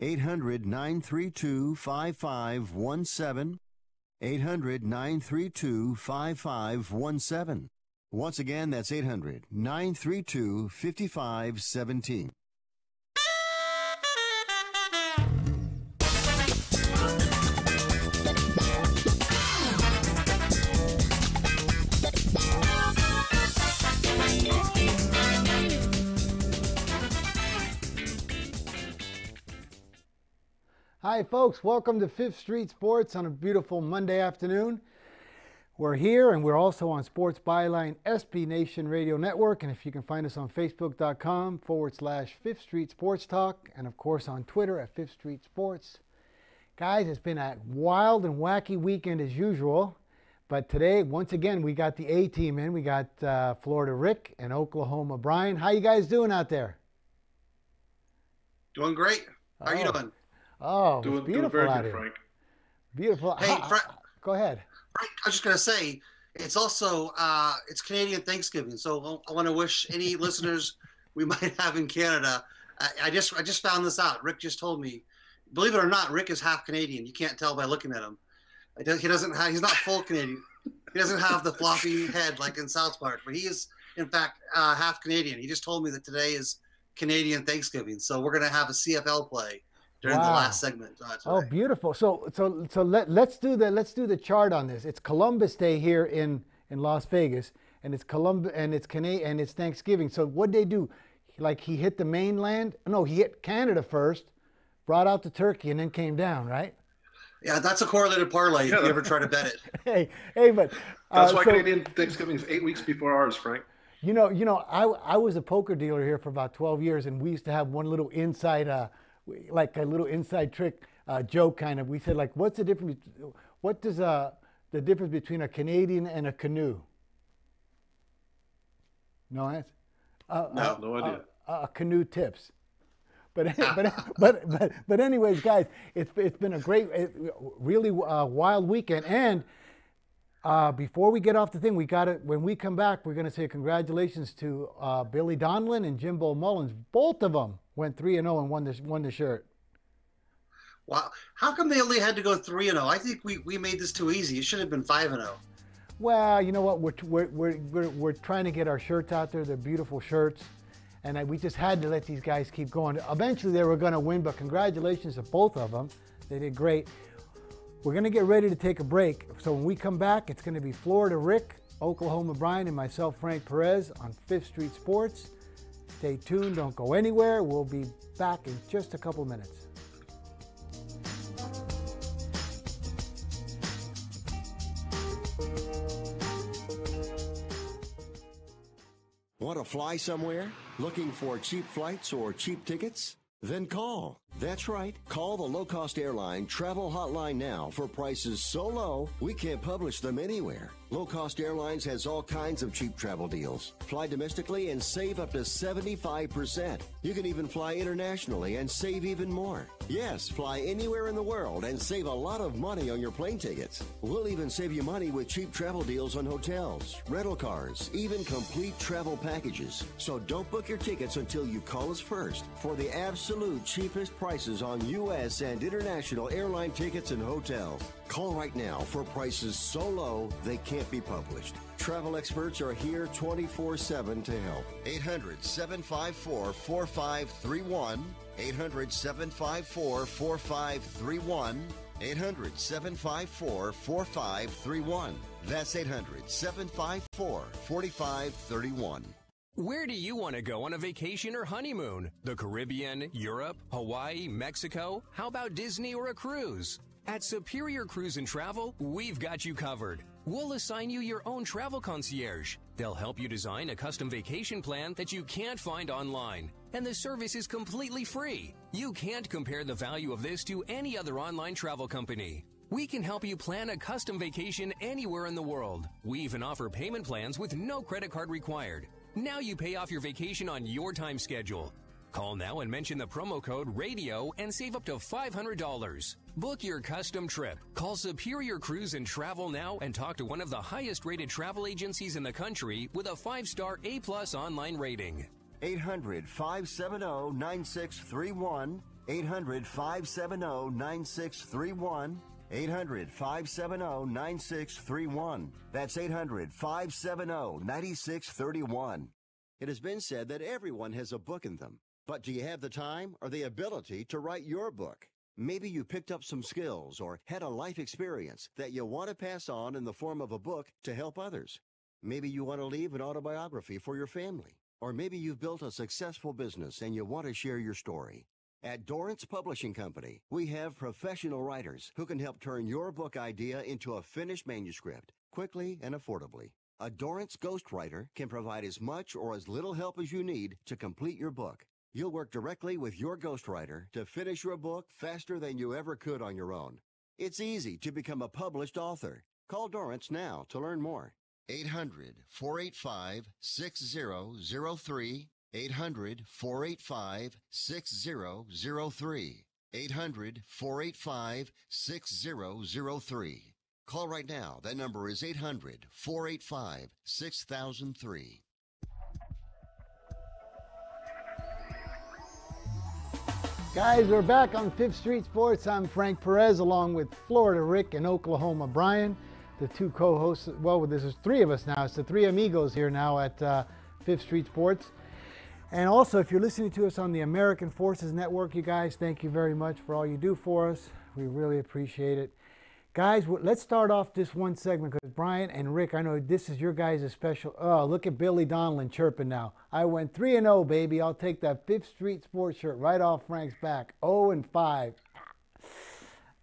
800-932-5517. 800-932-5517. Once again, that's 800-932-5517. Hi folks, welcome to Fifth Street Sports on a beautiful Monday afternoon. We're here and we're also on Sports Byline SB Nation Radio Network, and if you can find us on Facebook.com/Fifth Street Sports Talk, and of course on Twitter at Fifth Street Sports. Guys, it's been a wild and wacky weekend as usual, but today once again we got the A team in. We got Florida Rick and Oklahoma Brian. How you guys doing out there? Doing great. How are you doing? Oh, doing beautiful very out good, here. Frank. Beautiful. Hey, Frank. Go ahead. Frank, I was just gonna say, it's also it's Canadian Thanksgiving, so I want to wish any listeners we might have in Canada. I just found this out. Rick just told me. Believe it or not, Rick is half Canadian. You can't tell by looking at him. He's not full Canadian. He doesn't have the floppy head like in South Park, but he is in fact half Canadian. He just told me that today is Canadian Thanksgiving, so we're gonna have a CFL play during the last segment. Oh, beautiful. So let's do the chart on this. It's Columbus Day here in Las Vegas, and it's it's Thanksgiving. So what'd they do? Like he hit the mainland? No, he hit Canada first, brought out the turkey, and then came down, right? Yeah, that's a correlated parlay if you ever try to bet it. hey, but that's why Canadian Thanksgiving is 8 weeks before ours, Frank. You know, I was a poker dealer here for about 12 years, and we used to have one little inside like a little inside trick joke kind of. We said, like, what's the difference? What does the difference between a Canadian and a canoe? No answer. No idea. A canoe tips. But anyways, guys, it's been a great, really wild weekend. And before we get off the thing, when we come back, we're going to say congratulations to Billy Donlin and Jimbo Mullins. Both of them went 3-0 and won the shirt. Wow. How come they only had to go 3-0? I think we made this too easy. It should have been 5-0. Well, you know what? We're trying to get our shirts out there. They're beautiful shirts. And we just had to let these guys keep going. Eventually they were going to win, but congratulations to both of them. They did great. We're going to get ready to take a break. So when we come back, it's going to be Florida Rick, Oklahoma Brian, and myself, Frank Perez, on Fifth Street Sports. Stay tuned. Don't go anywhere. We'll be back in just a couple minutes. Want to fly somewhere? Looking for cheap flights or cheap tickets? Then call. That's right. Call the low-cost airline travel hotline now for prices so low we can't publish them anywhere. Low-cost airlines has all kinds of cheap travel deals. Fly domestically and save up to 75%. You can even fly internationally and save even more. Yes, fly anywhere in the world and save a lot of money on your plane tickets. We'll even save you money with cheap travel deals on hotels, rental cars, even complete travel packages. So don't book your tickets until you call us first for the absolute cheapest prices on U.S. and international airline tickets and hotels. Call right now for prices so low they can't be published. Travel experts are here 24/7 to help. 800-754-4531. 800-754-4531. 800-754-4531. That's 800-754-4531. Where do you want to go on a vacation or honeymoon? The Caribbean, Europe, Hawaii, Mexico? How about Disney or a cruise? At Superior Cruise and Travel, we've got you covered. We'll assign you your own travel concierge. They'll help you design a custom vacation plan that you can't find online. And the service is completely free. You can't compare the value of this to any other online travel company. We can help you plan a custom vacation anywhere in the world. We even offer payment plans with no credit card required. Now you pay off your vacation on your time schedule. Call now and mention the promo code RADIO and save up to $500. Book your custom trip. Call Superior Cruise and Travel now and talk to one of the highest rated travel agencies in the country with a 5-star A+ online rating. 800-570-9631. 800-570-9631. 800-570-9631. That's 800-570-9631. It has been said that everyone has a book in them. But do you have the time or the ability to write your book? Maybe you picked up some skills or had a life experience that you want to pass on in the form of a book to help others. Maybe you want to leave an autobiography for your family. Or maybe you've built a successful business and you want to share your story. At Dorrance Publishing Company, we have professional writers who can help turn your book idea into a finished manuscript quickly and affordably. A Dorrance ghostwriter can provide as much or as little help as you need to complete your book. You'll work directly with your ghostwriter to finish your book faster than you ever could on your own. It's easy to become a published author. Call Dorrance now to learn more. 800-485-6003. 800-485-6003. 800-485-6003. Call right now. That number is 800-485-6003. Guys, we're back on Fifth Street Sports. I'm Frank Perez along with Florida Rick and Oklahoma Brian, the two co-hosts. Well, this is three of us now. It's the three amigos here now at Fifth Street Sports. And also, if you're listening to us on the American Forces Network, you guys, thank you very much for all you do for us. We really appreciate it. Guys, let's start off this one segment because Brian and Rick, I know this is your guys' special. Oh, look at Billy Donlin chirping now. I went 3-0, baby. I'll take that Fifth Street Sports shirt right off Frank's back. 0-5.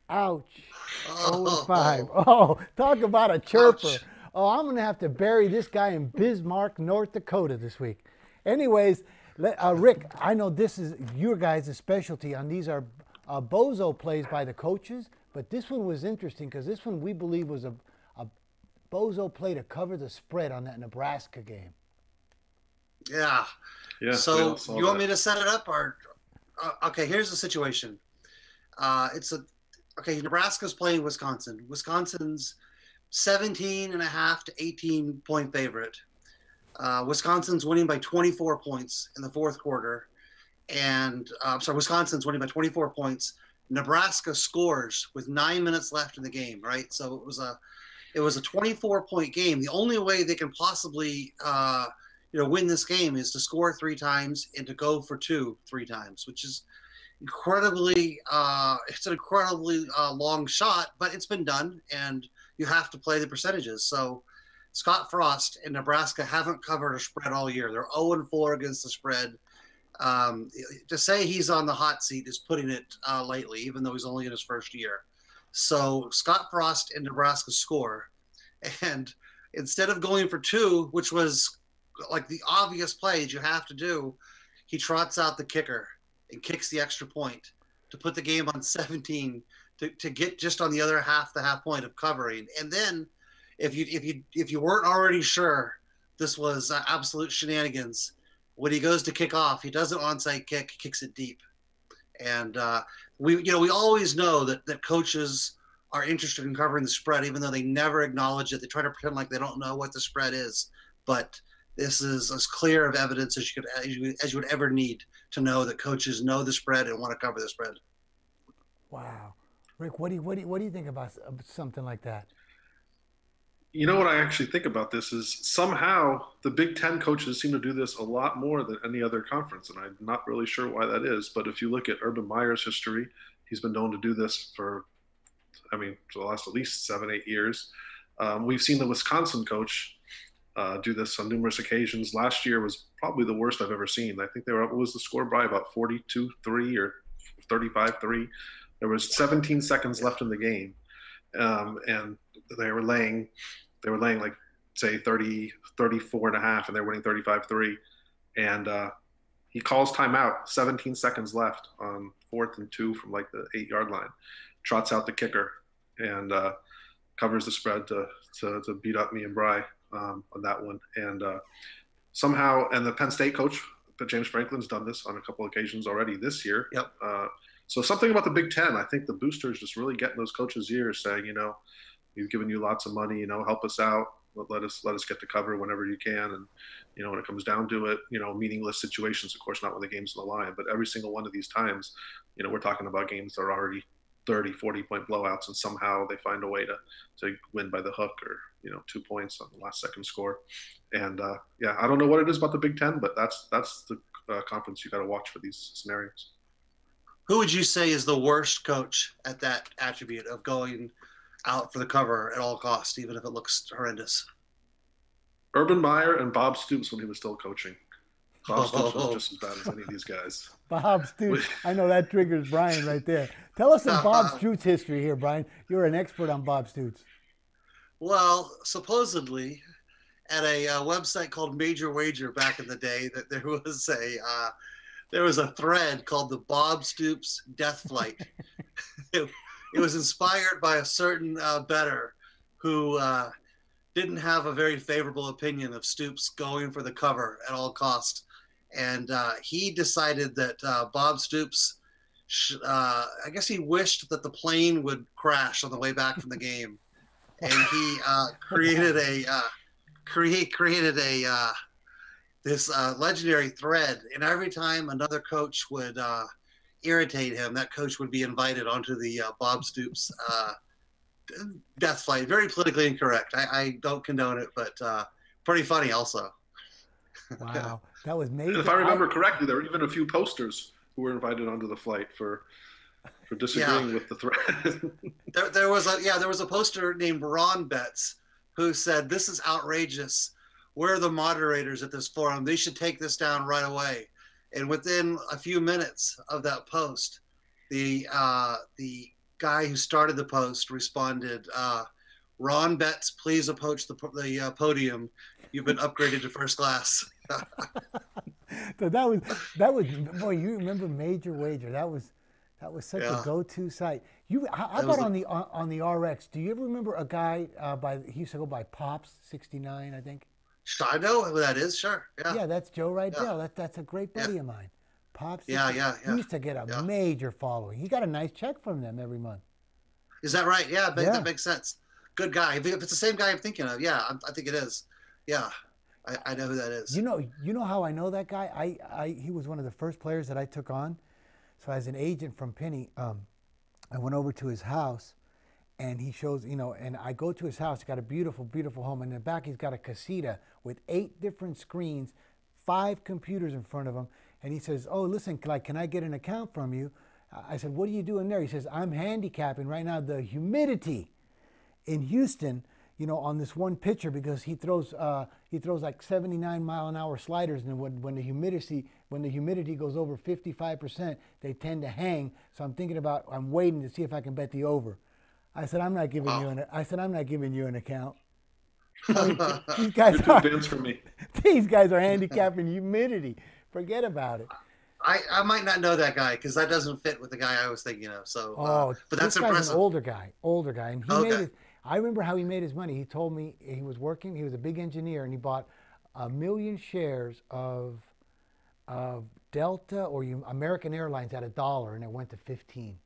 Ouch. 0-5. Oh, talk about a chirper. Ouch. Oh, I'm going to have to bury this guy in Bismarck, North Dakota this week. Anyways, Rick, I know this is your guys' specialty on these are bozo plays by the coaches. But this one was interesting because this one we believe was a bozo play to cover the spread on that Nebraska game. Yeah. So you want me to set it up or? Okay, here's the situation. Nebraska's playing Wisconsin. Wisconsin's 17.5 to 18 point favorite. Wisconsin's winning by 24 points in the fourth quarter. And Wisconsin's winning by 24 points. Nebraska scores with 9 minutes left in the game, right? So it was a 24-point game. The only way they can possibly win this game is to score 3 times and to go for 2 3 times, which is incredibly it's an incredibly long shot, but it's been done, and you have to play the percentages. So Scott Frost and Nebraska haven't covered a spread all year. They're 0-4 against the spread. To say he's on the hot seat is putting it lightly, even though he's only in his first year. So Scott Frost and Nebraska score, and instead of going for 2, which was like the obvious plays you have to do, he trots out the kicker and kicks the extra point to put the game on 17 to get just on the other half point of covering. And then if you weren't already sure this was absolute shenanigans, when he goes to kick off, he does an onside kick, kicks it deep. And we always know that coaches are interested in covering the spread, even though they never acknowledge it. They try to pretend like they don't know what the spread is. But this is as clear of evidence as you would ever need to know that coaches know the spread and want to cover the spread. Wow, Rick, what do you think about something like that? You know what I actually think about this is somehow the Big Ten coaches seem to do this a lot more than any other conference, and I'm not really sure why that is. But if you look at Urban Meyer's history, he's been known to do this for the last at least 7-8 years. We've seen the Wisconsin coach do this on numerous occasions. Last year was probably the worst I've ever seen. I think what was the score by about 42-3 or 35-3. There was 17 seconds left in the game, and they were laying like, say, 34 and a half, and they're winning 35-3. And he calls timeout, 17 seconds left on 4th and 2 from like the 8-yard line, trots out the kicker, and covers the spread to beat up me and Bry on that one. And somehow, and the Penn State coach, James Franklin's done this on a couple occasions already this year. Yep. So something about the Big Ten, I think the boosters just really get in those coaches' ears saying, we've given you lots of money, help us out. let us get the cover whenever you can. And, when it comes down to it, meaningless situations, of course, not when the game's on the line, but every single one of these times, we're talking about games that are already 30, 40-point blowouts, and somehow they find a way to win by the hook or, 2 points on the last second score. And I don't know what it is about the Big Ten, but that's the conference you got to watch for these scenarios. Who would you say is the worst coach at that attribute of going out for the cover at all costs, even if it looks horrendous? Urban Meyer and Bob Stoops when he was still coaching. Bob Stoops was just as bad as any of these guys. Bob Stoops. I know that triggers Brian right there. Tell us some Bob Stoops history here, Brian. You're an expert on Bob Stoops. Well, supposedly at a website called Major Wager back in the day, that there was a thread called the Bob Stoops Death Flight. It was inspired by a certain bettor who didn't have a very favorable opinion of Stoops going for the cover at all costs. And he decided that Bob Stoops, I guess he wished that the plane would crash on the way back from the game. And he created this legendary thread. And every time another coach would irritate him, that coach would be invited onto the Bob Stoops death flight. Very politically incorrect. I don't condone it, but pretty funny also. Wow, that was major. If I remember correctly, there were even a few posters who were invited onto the flight for disagreeing with the threat. there was a poster named Ron Betts who said, "This is outrageous. We're the moderators at this forum. They should take this down right away." And within a few minutes of that post, the guy who started the post responded, "Ron Betts, please approach the podium. You've been upgraded to first class." So that was boy. You remember Major Wager? That was such a go-to site. How about on the RX? Do you ever remember a guy he used to go by Pops 69, I think? I know who that is. Sure. Yeah. Yeah, that's Joe Rydell. Yeah. That's a great buddy of mine. Pops. Yeah. He used to get a major following. He got a nice check from them every month. Is that right? Yeah, that makes sense. Good guy. If it's the same guy I'm thinking of, I think it is. Yeah, I know who that is. You know how I know that guy? He was one of the first players that I took on. So as an agent from Penny, I went over to his house, and he shows, and I go to his house. He's got a beautiful, beautiful home. And in the back, he's got a casita with 8 different screens, 5 computers in front of him. And he says, "Oh, listen, can I get an account from you?" I said, "What are you doing there?" He says, "I'm handicapping right now the humidity in Houston, on this one pitcher, because he throws like 79-mile-an-hour sliders, and when the humidity goes over 55%, they tend to hang. So I'm waiting to see if I can bet the over." I said, "I'm not giving you an account." These guys You're too advanced for me. These guys are handicapping humidity. Forget about it. I might not know that guy because that doesn't fit with the guy I was thinking of. So, but that's this impressive. An older guy, and I remember how he made his money. He told me he was a big engineer, and he bought 1 million shares of Delta or American Airlines at $1, and it went to 15.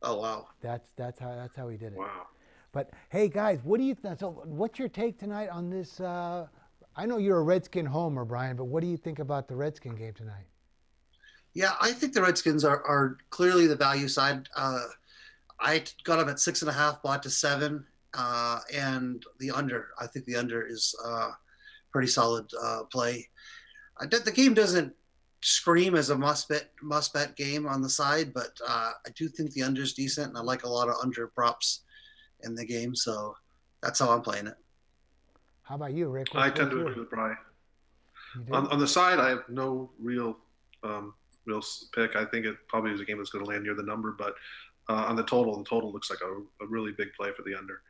Oh wow! That's how he did it. Wow. But hey, guys, what do you think? So, what's your take tonight on this? I know you're a Redskin homer, Brian, but what do you think about the Redskin game tonight? Yeah, I think the Redskins are clearly the value side. I got them at 6.5, bought to 7, and the under. I think the under is pretty solid play. The game doesn't scream as a must bet game on the side, but I do think the under is decent, and I like a lot of under props in the game, so that's how I'm playing it. How about you, Rick? I tend to agree with Brian. On the side, I have no real pick. I think it probably is a game that's going to land near the number, but on the total looks like a really big play for the under.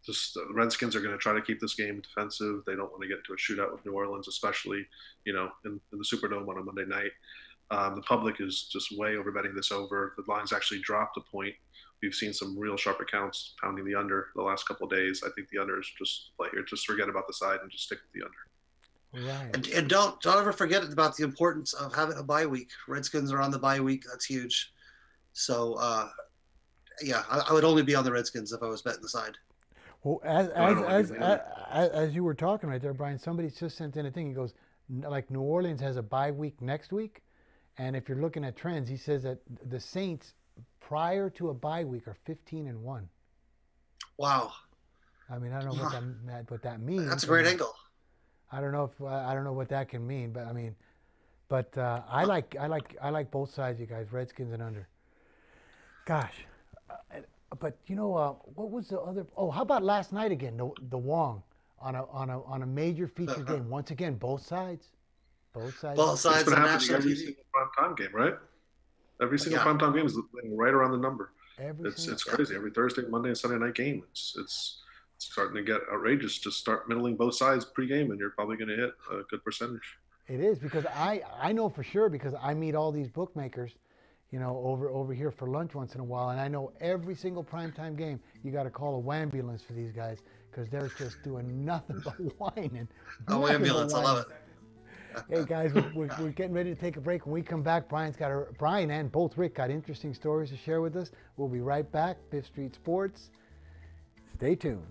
The Redskins are going to try to keep this game defensive. They don't want to get into a shootout with New Orleans, especially in the Superdome on a Monday night. The public is just way overbetting this over. The line's actually dropped a point. We've seen some real sharp accounts pounding the under the last couple of days. I think the under is just play here. Just forget about the side and just stick with the under. Right. And don't ever forget about the importance of having a bye week. Redskins are on the bye week. That's huge. So, I would only be on the Redskins if I was betting the side. Well, as you were talking right there, Brian, somebody just sent in a thing. He goes, like New Orleans has a bye week next week, and if you're looking at trends, he says that the Saints prior to a bye week are 15-1. Wow. I mean, I don't know what that means. That's a great angle. I don't know what that can mean, but I mean, I like both sides, you guys, Redskins and under. Gosh, but you know what was the other? Oh, how about last night again? The Wong on a major feature game. Once again, both sides. Both sides. Both sides. It's been on happening national every TV. single primetime game, right? Every single primetime game is right around the number. It's crazy. Every Thursday, Monday, and Sunday night game. It's starting to get outrageous. Just start middling both sides pregame, and you're probably going to hit a good percentage. It is, because I know for sure, because I meet all these bookmakers, you know, over here for lunch once in a while, and I know every single primetime game you got to call a wambulance for these guys, because they're just doing nothing but whining. A wambulance, I love it. Hey guys, we're getting ready to take a break. When we come back, Brian and both Rick got interesting stories to share with us. We'll be right back. Fifth Street Sports. Stay tuned.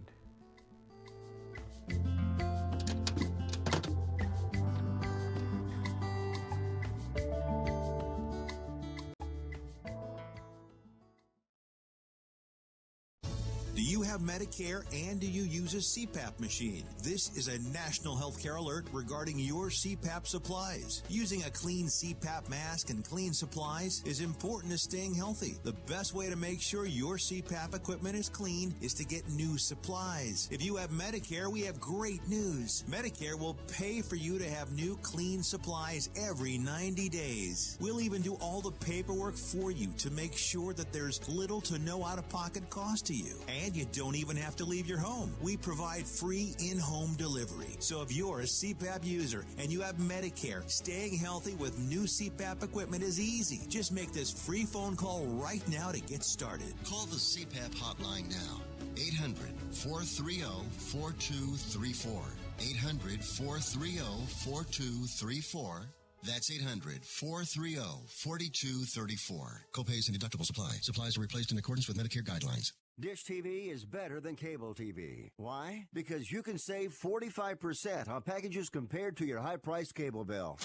Do you have Medicare and do you use a CPAP machine? This is a national healthcare alert regarding your CPAP supplies. Using a clean CPAP mask and clean supplies is important to staying healthy. The best way to make sure your CPAP equipment is clean is to get new supplies. If you have Medicare, we have great news. Medicare will pay for you to have new clean supplies every 90 days. We'll even do all the paperwork for you to make sure that there's little to no out-of-pocket cost to you. And you don't even have to leave your home. We provide free in-home delivery. So if you're a CPAP user and you have Medicare, staying healthy with new CPAP equipment is easy. Just make this free phone call right now to get started. Call the CPAP hotline now. 800-430-4234. 800-430-4234. That's 800-430-4234. Copays and deductibles apply. Supplies are replaced in accordance with Medicare guidelines. Dish TV is better than cable TV. Why? Because you can save 45% on packages compared to your high-priced cable bill.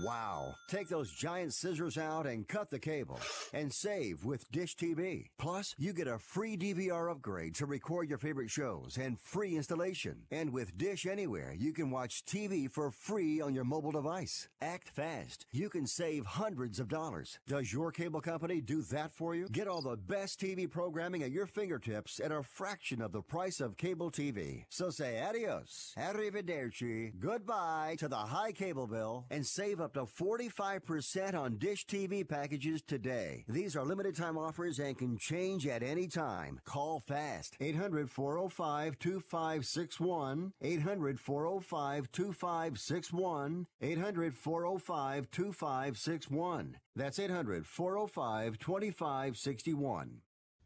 Wow. Take those giant scissors out and cut the cable and save with Dish TV. Plus, you get a free DVR upgrade to record your favorite shows and free installation. And with Dish Anywhere, you can watch TV for free on your mobile device. Act fast. You can save hundreds of dollars. Does your cable company do that for you? Get all the best TV programming at your fingertips at a fraction of the price of cable TV. So say adios, arrivederci, goodbye to the high cable bill and save up to 45% on Dish TV packages today. These are limited time offers and can change at any time. Call fast. 800-405-2561. 800-405-2561. 800-405-2561. That's 800-405-2561.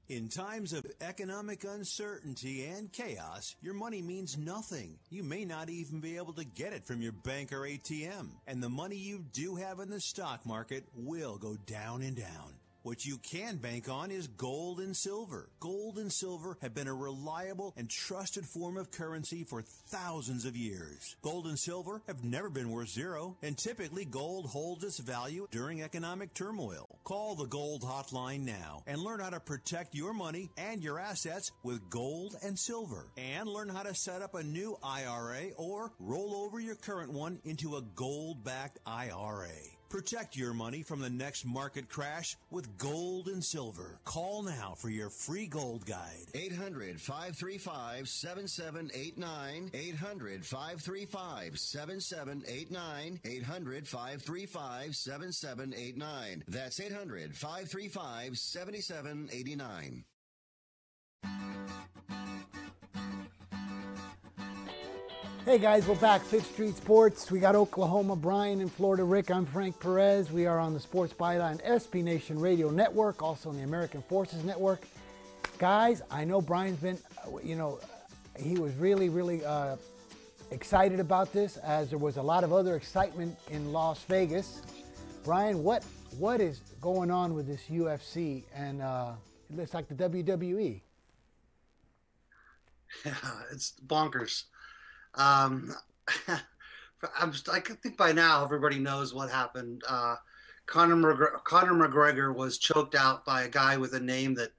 In times of economic uncertainty and chaos, your money means nothing. You may not even be able to get it from your bank or ATM. And the money you do have in the stock market will go down and down. What you can bank on is gold and silver. Gold and silver have been a reliable and trusted form of currency for thousands of years. Gold and silver have never been worth zero, and typically gold holds its value during economic turmoil. Call the Gold Hotline now and learn how to protect your money and your assets with gold and silver. And learn how to set up a new IRA or roll over your current one into a gold-backed IRA. Protect your money from the next market crash with gold and silver. Call now for your free gold guide. 800-535-7789. 800-535-7789. 800-535-7789. That's 800-535-7789. Hey guys, we're back. Fifth Street Sports. We got Oklahoma, Brian, and Florida, Rick. I'm Frank Perez. We are on the Sports Byline SB Nation Radio Network, also on the American Forces Network. Guys, I know Brian's been, he was really excited about this, as there was a lot of other excitement in Las Vegas. Brian, what is going on with this UFC and it looks like the WWE? Yeah, it's bonkers. Um, I think by now everybody knows what happened. Conor McGregor was choked out by a guy with a name that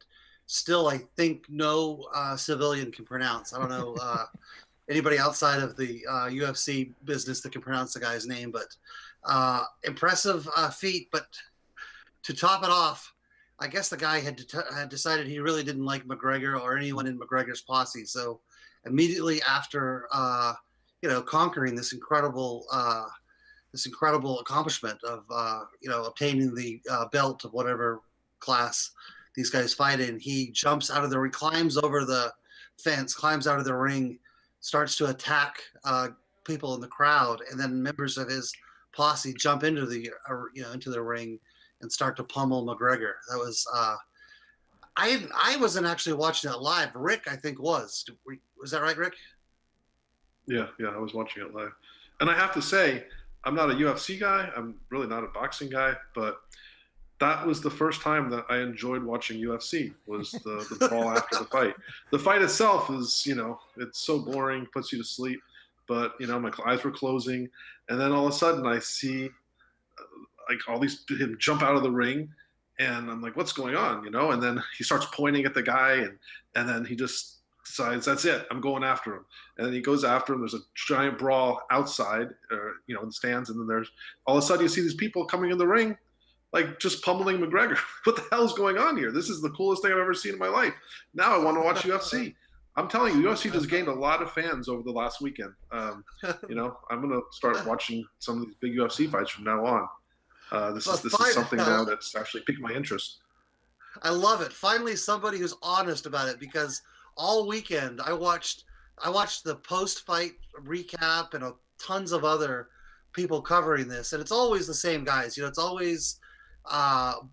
still I think no civilian can pronounce. I don't know anybody outside of the UFC business that can pronounce the guy's name, but impressive feat. But to top it off, I guess the guy had decided he really didn't like McGregor or anyone in McGregor's posse. So immediately after, conquering this incredible accomplishment of, obtaining the belt of whatever class these guys fight in, he jumps out of the ring, climbs over the fence, climbs out of the ring, starts to attack people in the crowd, and then members of his posse jump into the ring and start to pummel McGregor. That was I wasn't actually watching it live. Rick, I think, was that right, Rick? Yeah, I was watching it live, and I have to say, I'm not a UFC guy. I'm really not a boxing guy, but that was the first time that I enjoyed watching UFC. Was the brawl after the fight. The fight itself is, it's so boring, puts you to sleep. But my eyes were closing, and then all of a sudden I see him jump out of the ring, and I'm like, what's going on? And then he starts pointing at the guy, and then he just decides, that's it, I'm going after him. And then he goes after him. There's a giant brawl outside, in the stands, and then there's all of a sudden you see these people coming in the ring, like just pummeling McGregor. What the hell is going on here? This is the coolest thing I've ever seen in my life. Now I want to watch UFC. I'm telling you, UFC just gained a lot of fans over the last weekend. I'm going to start watching some of these big UFC fights from now on. This is something now that's actually piqued my interest. I love it. Finally, somebody who's honest about it, because all weekend I watched the post-fight recap and tons of other people covering this, and it's always the same guys. It's always skinhead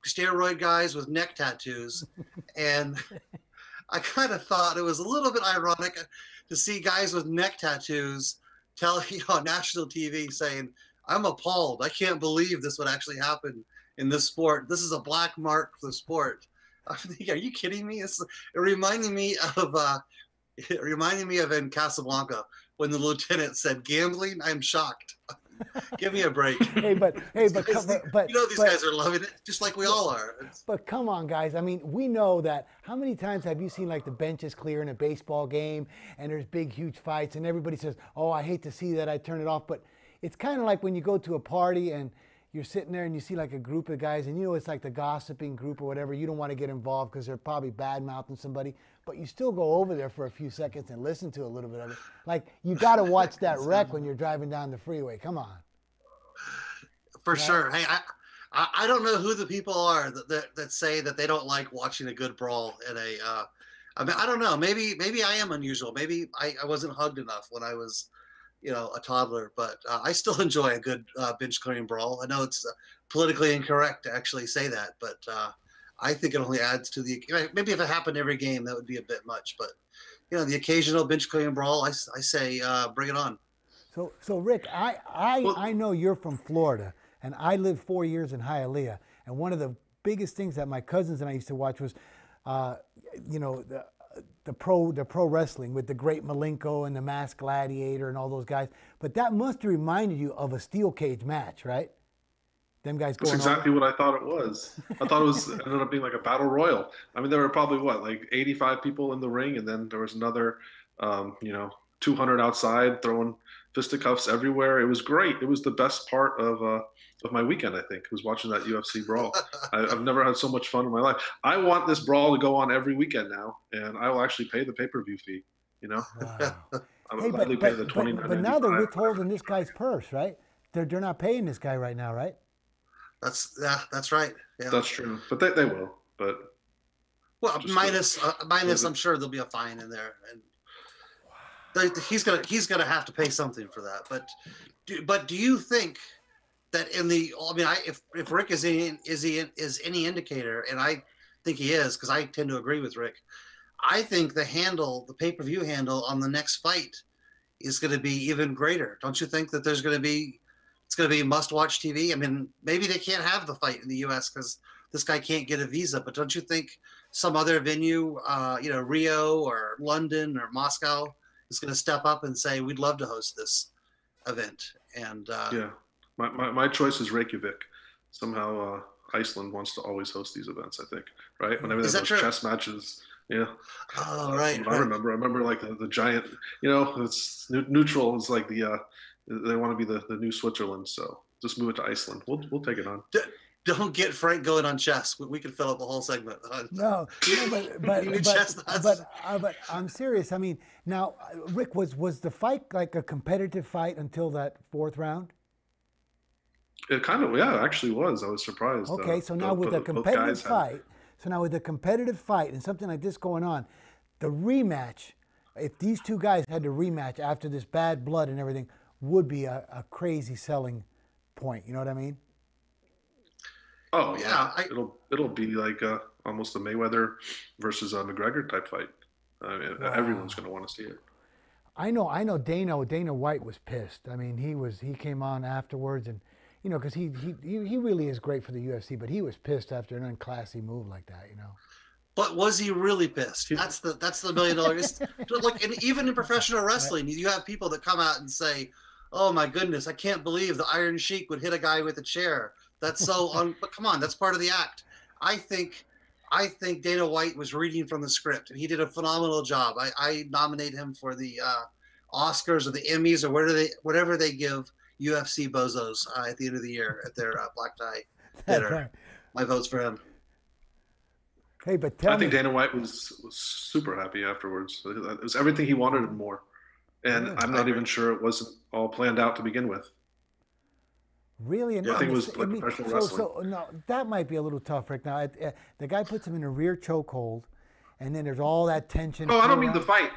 steroid guys with neck tattoos, and I kind of thought it was a little bit ironic to see guys with neck tattoos tell on national TV saying, "I'm appalled. I can't believe this would actually happen in this sport. This is a black mark for the sport." I'm thinking, are you kidding me? It reminded me of in Casablanca when the lieutenant said, "Gambling? I'm shocked." Give me a break. But these guys are loving it, just like we all are. But come on, guys. I mean, we know that. How many times have you seen like the benches clear in a baseball game, and there's big, huge fights, and everybody says, "Oh, I hate to see that. I turn it off." But it's kind of like when you go to a party and you're sitting there and you see like a group of guys, and it's like the gossiping group or whatever. You don't want to get involved because they're probably bad-mouthing somebody, but you still go over there for a few seconds and listen to a little bit of it. Like, you got to watch that wreck when you're driving down the freeway. Come on. For sure. Hey, I don't know who the people are that say that they don't like watching a good brawl in a. I don't know. Maybe I am unusual. Maybe I wasn't hugged enough when I was, a toddler. But I still enjoy a good bench clearing brawl. I know it's politically incorrect to actually say that, but I think it only adds to the. Maybe if it happened every game, that would be a bit much. But the occasional bench clearing brawl, I say bring it on. So Rick, I know you're from Florida, and I lived 4 years in Hialeah, and one of the biggest things that my cousins and I used to watch was, the pro wrestling with the Great Malenko and the Masked Gladiator and all those guys. But that must have reminded you of a steel cage match, right? Them guys going. That's exactly what I thought it was. I thought it ended up being like a battle royal. I mean, there were probably like 85 people in the ring, and then there was another, 200 outside throwing fisticuffs everywhere. It was great. It was the best part of my weekend, I think, was watching that UFC brawl. I've never had so much fun in my life. I want this brawl to go on every weekend now, and I will actually pay the pay-per-view fee. Wow. I would gladly pay the $29.95. But now they're withholding this guy's purse, right? They're not paying this guy right now, right? That's right. Yeah. That's true, but they will. But minus, I'm sure there'll be a fine in there, and he's gonna have to pay something for that. But do you think that if Rick is any indicator, and I think he is, because I tend to agree with Rick, I think the pay-per-view handle on the next fight is going to be even greater. Don't you think that it's going to be must-watch TV? I mean, maybe they can't have the fight in the U.S. because this guy can't get a visa. But don't you think some other venue, Rio or London or Moscow, is going to step up and say, we'd love to host this event? And yeah, my choice is Reykjavik. Somehow Iceland wants to always host these events, I think, right? Whenever they have those chess matches. Yeah. Oh, right. I remember like the giant, it's neutral. It's like they want to be the new Switzerland. So just move it to Iceland. We'll take it on. Don't get Frank going on chess. We could fill up the whole segment. No, but I'm serious. I mean, now, Rick, was the fight like a competitive fight until that fourth round? It kind of, actually was. I was surprised. Okay, so now with a competitive fight, and something like this going on, the rematch, if these two guys had to rematch after this bad blood and everything, would be a crazy selling point. You know what I mean? Oh yeah, it'll be like almost a Mayweather versus McGregor type fight. I mean, everyone's going to want to see it. I know. Dana White was pissed. I mean, he came on afterwards, and because he really is great for the UFC, but he was pissed after an unclassy move like that. But was he really pissed? That's the $1 million. And even in professional wrestling, you have people that come out and say, "Oh my goodness, I can't believe the Iron Sheik would hit a guy with a chair." That's so but come on, that's part of the act. I think Dana White was reading from the script, and he did a phenomenal job. I nominate him for the Oscars or the Emmys or whatever they give UFC bozos at the end of the year at their black tie dinner. Right. My vote's for him. Hey, but I think Dana White was super happy afterwards. It was everything he wanted and more. And I'm not even sure it wasn't all planned out to begin with. Really? I think it was like professional wrestling. So no, that might be a little tough right now. The guy puts him in a rear chokehold, and then there's all that tension. Oh, I don't mean the fight.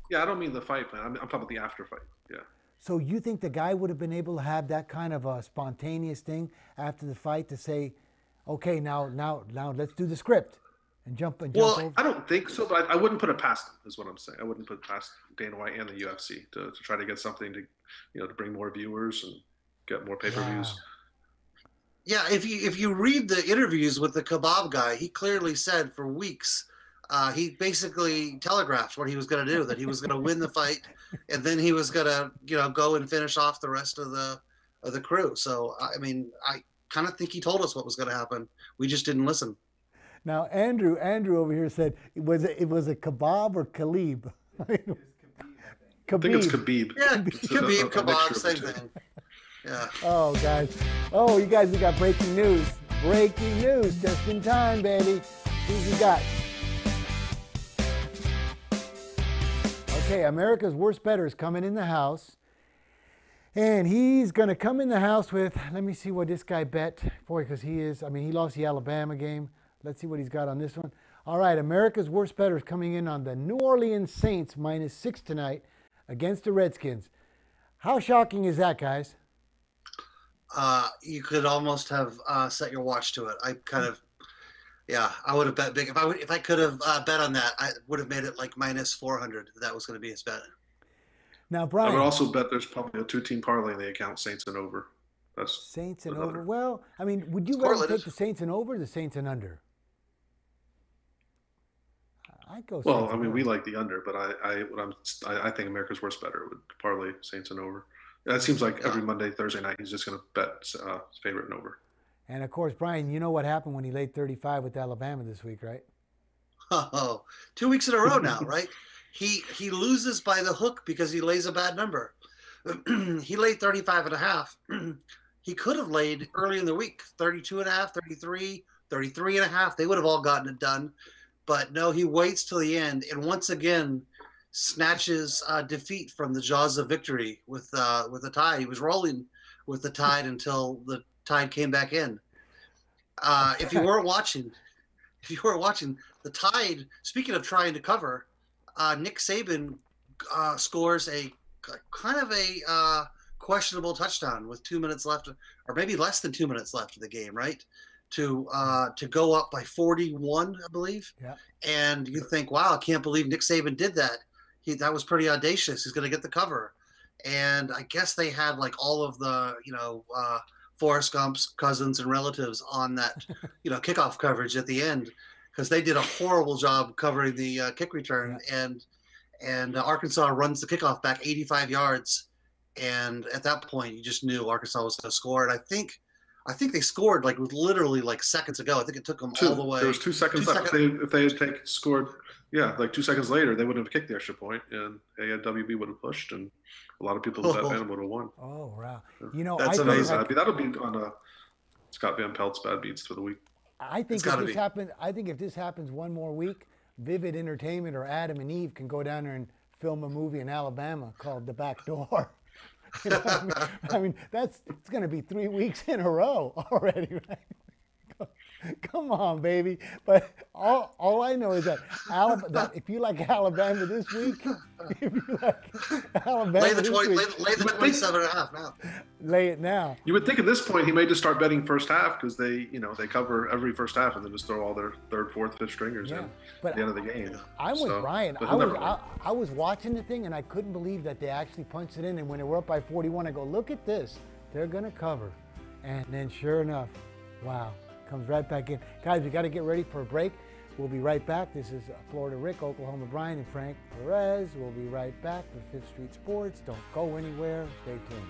Yeah, I don't mean the fight, man. I'm talking about the after fight. Yeah. So you think the guy would have been able to have that kind of a spontaneous thing after the fight to say, okay, now let's do the script and jump over? Well, I don't think so, but I wouldn't put it past him, is what I'm saying. I wouldn't put it past Dana White and the UFC to try to get something to bring more viewers and get more pay-per-views. Yeah, if you read the interviews with the kebab guy, he clearly said for weeks, he basically telegraphed what he was going to do, that he was going to win the fight, and then he was going to go and finish off the rest of the crew. So I mean, I kind of think he told us what was going to happen. We just didn't listen. Now Andrew over here said it was a kebab or Khabib. I think it's Khabib. Yeah, Khabib, kebab, same thing. Yeah. Oh, guys. Oh, you guys, we got breaking news. Breaking news, just in time, baby. Who's you got? Okay, America's Worst Bettor is coming in the house. And he's going to come in the house with, let me see what this guy bet. Boy, because he lost the Alabama game. Let's see what he's got on this one. All right, America's Worst Bettor is coming in on the New Orleans Saints -6 tonight against the Redskins. How shocking is that, guys? You could almost have set your watch to it. I would have bet big. If I could have bet on that, I would have made it like -400. That was going to be his bet. Now, Brian, I would also bet there's probably a 2-team parlay in the account, Saints and over. That's Saints and over. Well, I mean, would you rather take the Saints and over or the Saints and under? I'd go. Well, I mean, we like the under, but I think America's Worst Bettor would parlay Saints and over. That seems like every Monday, Thursday night, he's just going to bet favorite and over. And, of course, Brian, you know what happened when he laid 35 with Alabama this week, right? Oh, 2 weeks in a row now, right? He loses by the hook because he lays a bad number. He laid 35.5. He could have laid early in the week, 32.5, 33, 33.5. They would have all gotten it done. But, no, he waits till the end. And once again, snatches defeat from the jaws of victory with the Tide. He was rolling with the Tide until the Tide came back in. If you weren't watching, the Tide, speaking of trying to cover, Nick Saban scores a kind of a questionable touchdown with 2 minutes left, or maybe less than 2 minutes left of the game, right? To go up by 41, I believe. Yeah. And you think, wow, I can't believe Nick Saban did that. That was pretty audacious. He's going to get the cover. And I guess they had like all of the, Forrest Gump's cousins and relatives on that, kickoff coverage at the end, because they did a horrible job covering the kick return, and Arkansas runs the kickoff back 85 yards, and at that point you just knew Arkansas was going to score. And I think they scored like literally like seconds ago. I think it took them all the way. There was 2 seconds left. If they had scored, like 2 seconds later, they wouldn't have kicked the extra point, and WB would have pushed, and a lot of people at that end would have won. Oh wow! That's amazing. That'll be on Scott Van Pelt's Bad Beats for the week. I think if this happens one more week, Vivid Entertainment or Adam and Eve can go down there and film a movie in Alabama called The Back Door. I mean, it's going to be 3 weeks in a row already, right? Come on, baby. But all I know is that if you like Alabama this week, if you like Alabama lay the 27.5 now. Lay it now. You would think at this point he may just start betting first half, because they cover every first half and then just throw all their third, fourth, fifth stringers in at the end of the game. I'm with Brian. I was watching the thing and I couldn't believe that they actually punched it in. And when they were up by 41, I go, look at this. They're going to cover. And then sure enough, wow. Comes right back in. Guys, we got to get ready for a break. We'll be right back. This is Florida Rick, Oklahoma Brian, and Frank Perez. We'll be right back with Fifth Street Sports. Don't go anywhere. Stay tuned.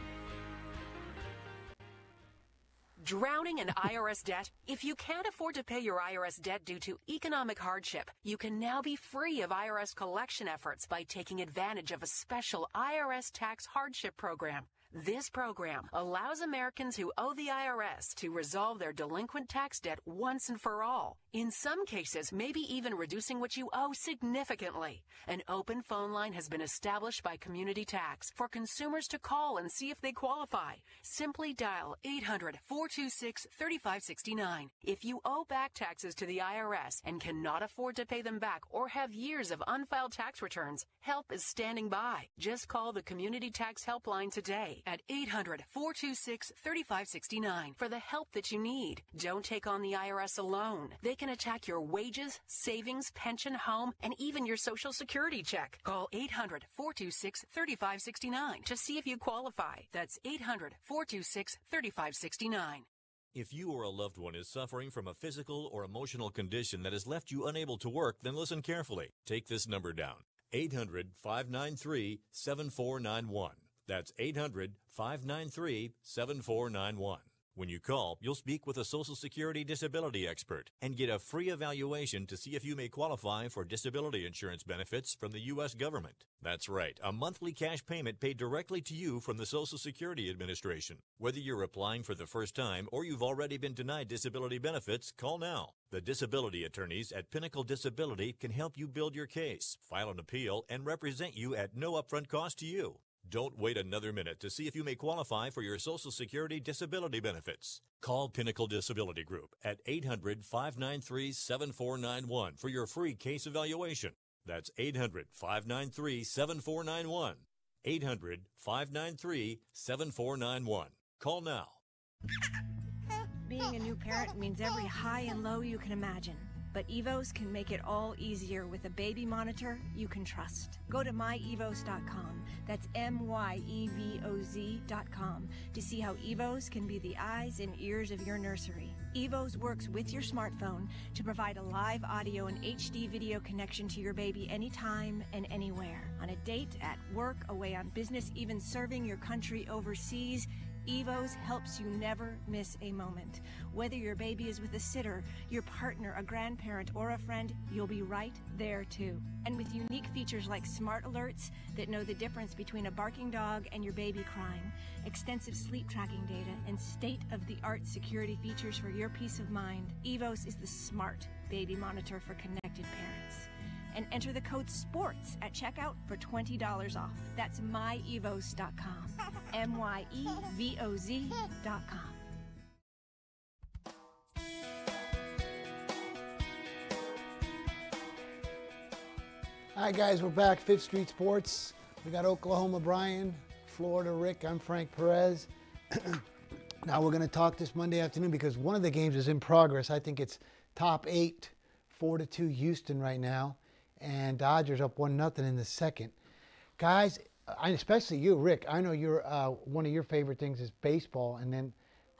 Drowning in IRS debt? If you can't afford to pay your IRS debt due to economic hardship, you can now be free of IRS collection efforts by taking advantage of a special IRS tax hardship program. This program allows Americans who owe the IRS to resolve their delinquent tax debt once and for all. In some cases, maybe even reducing what you owe significantly. An open phone line has been established by Community Tax for consumers to call and see if they qualify. Simply dial 800-426-3569. If you owe back taxes to the IRS and cannot afford to pay them back or have years of unfiled tax returns, help is standing by. Just call the Community Tax Helpline today at 800-426-3569 for the help that you need. Don't take on the IRS alone. They can attack your wages, savings, pension, home, and even your Social Security check. Call 800-426-3569 to see if you qualify. That's 800-426-3569. If you or a loved one is suffering from a physical or emotional condition that has left you unable to work, then listen carefully. Take this number down. 800-593-7491. That's 800-593-7491. When you call, you'll speak with a Social Security disability expert and get a free evaluation to see if you may qualify for disability insurance benefits from the U.S. government. That's right, a monthly cash payment paid directly to you from the Social Security Administration. Whether you're applying for the first time or you've already been denied disability benefits, call now. The disability attorneys at Pinnacle Disability can help you build your case, file an appeal, and represent you at no upfront cost to you. Don't wait another minute to see if you may qualify for your Social Security disability benefits. Call Pinnacle Disability Group at 800-593-7491 for your free case evaluation. That's 800-593-7491. 800-593-7491. Call now. Being a new parent means every high and low you can imagine. But Evos can make it all easier with a baby monitor you can trust. Go to myevos.com, that's MYEVOZ.com, to see how Evos can be the eyes and ears of your nursery. Evos works with your smartphone to provide a live audio and HD video connection to your baby anytime and anywhere. On a date, at work, away on business, even serving your country overseas, Evos helps you never miss a moment. Whether your baby is with a sitter, your partner, a grandparent, or a friend, you'll be right there too. And with unique features like smart alerts that know the difference between a barking dog and your baby crying, extensive sleep tracking data, and state-of-the-art security features for your peace of mind, Evos is the smart baby monitor for connected parents. And enter the code SPORTS at checkout for $20 off. That's myevos.com. MYEVOZ.com. All right, guys, we're back. Fifth Street Sports. We got Oklahoma Brian, Florida Rick. I'm Frank Perez. Now we're going to talk this Monday afternoon because one of the games is in progress. I think it's top 8, 4-2 Houston right now. And Dodgers up 1-0 in the second. Guys, especially you, Rick, I know you're one of your favorite things is baseball. And then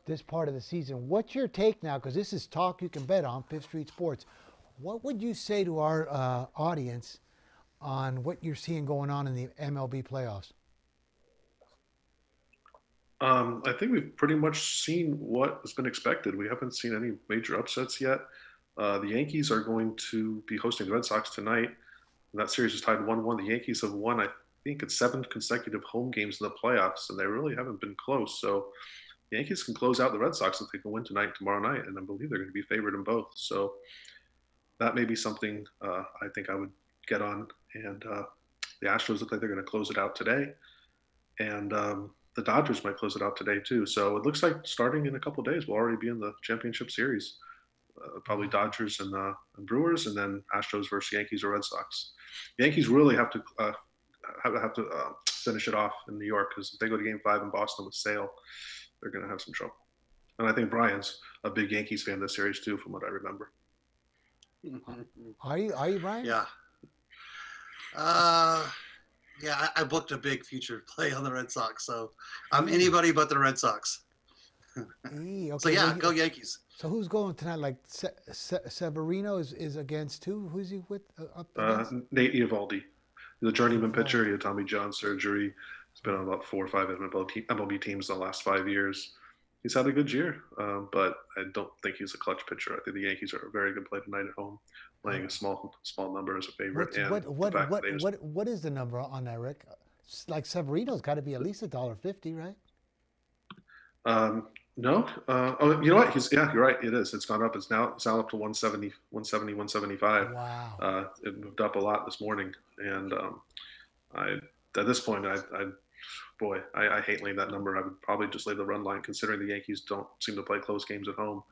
this part of the season. What's your take now? Because this is talk you can bet on, Fifth Street Sports. What would you say to our audience on what you're seeing going on in the MLB playoffs? I think we've pretty much seen what has been expected. We haven't seen any major upsets yet. The Yankees are going to be hosting the Red Sox tonight. And that series is tied 1-1. The Yankees have won, I think it's 7 consecutive home games in the playoffs, and they really haven't been close. So the Yankees can close out the Red Sox if they can win tonight, tomorrow night, and I believe they're going to be favored in both. So that may be something I think I would get on. And the Astros look like they're going to close it out today. And the Dodgers might close it out today too. So it looks like starting in a couple of days, we'll already be in the championship series. Probably Dodgers and Brewers, and then Astros versus Yankees or Red Sox. The Yankees really have to finish it off in New York, because if they go to Game 5 in Boston with Sale, they're going to have some trouble. And I think Brian's a big Yankees fan this series too, from what I remember. Are you Brian? Yeah. Yeah, I booked a big future play on the Red Sox, so I'm anybody but the Red Sox. Okay, so yeah, go Yankees. So who's going tonight? Like Severino is against who? Who's he with? Up against? Nate Eovaldi. He's a journeyman pitcher. He had Tommy John surgery. He's been on about 4 or 5 MLB teams in the last 5 years. He's had a good year, but I don't think he's a clutch pitcher. I think the Yankees are a very good play tonight at home, laying a small number as a favorite. What is the number on that, Rick? Like Severino's got to be at least $1.50, right? No. You know what? You're right. It is. It's gone up. It's now up to 170, 175. Wow. It moved up a lot this morning, and at this point, I hate laying that number. I would probably just lay the run line, considering the Yankees don't seem to play close games at home.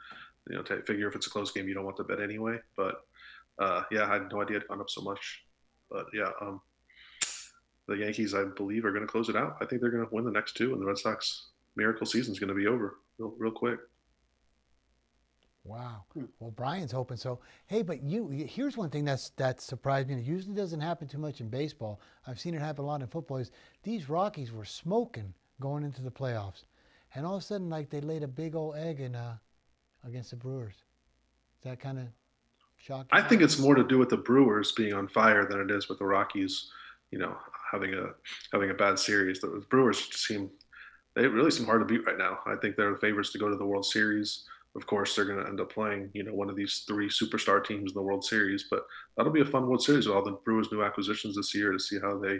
You know, figure if it's a close game, you don't want to bet anyway. But yeah, I had no idea it had gone up so much. But yeah, the Yankees, I believe, are going to close it out. I think they're going to win the next 2, and the Red Sox miracle season is going to be over real quick. Wow. Well, Brian's hoping so. Hey, but here's one thing that surprised me. It usually doesn't happen too much in baseball. I've seen it happen a lot in football. Is these Rockies were smoking going into the playoffs, and all of a sudden, like, they laid a big old egg in against the Brewers. Is that kind of shocking? I think it's more to do with the Brewers being on fire than it is with the Rockies, having a bad series. The Brewers they really seem hard to beat right now. I think they're the favorites to go to the World Series. Of course, they're going to end up playing, one of these 3 superstar teams in the World Series. But that'll be a fun World Series with all the Brewers' new acquisitions this year, to see how they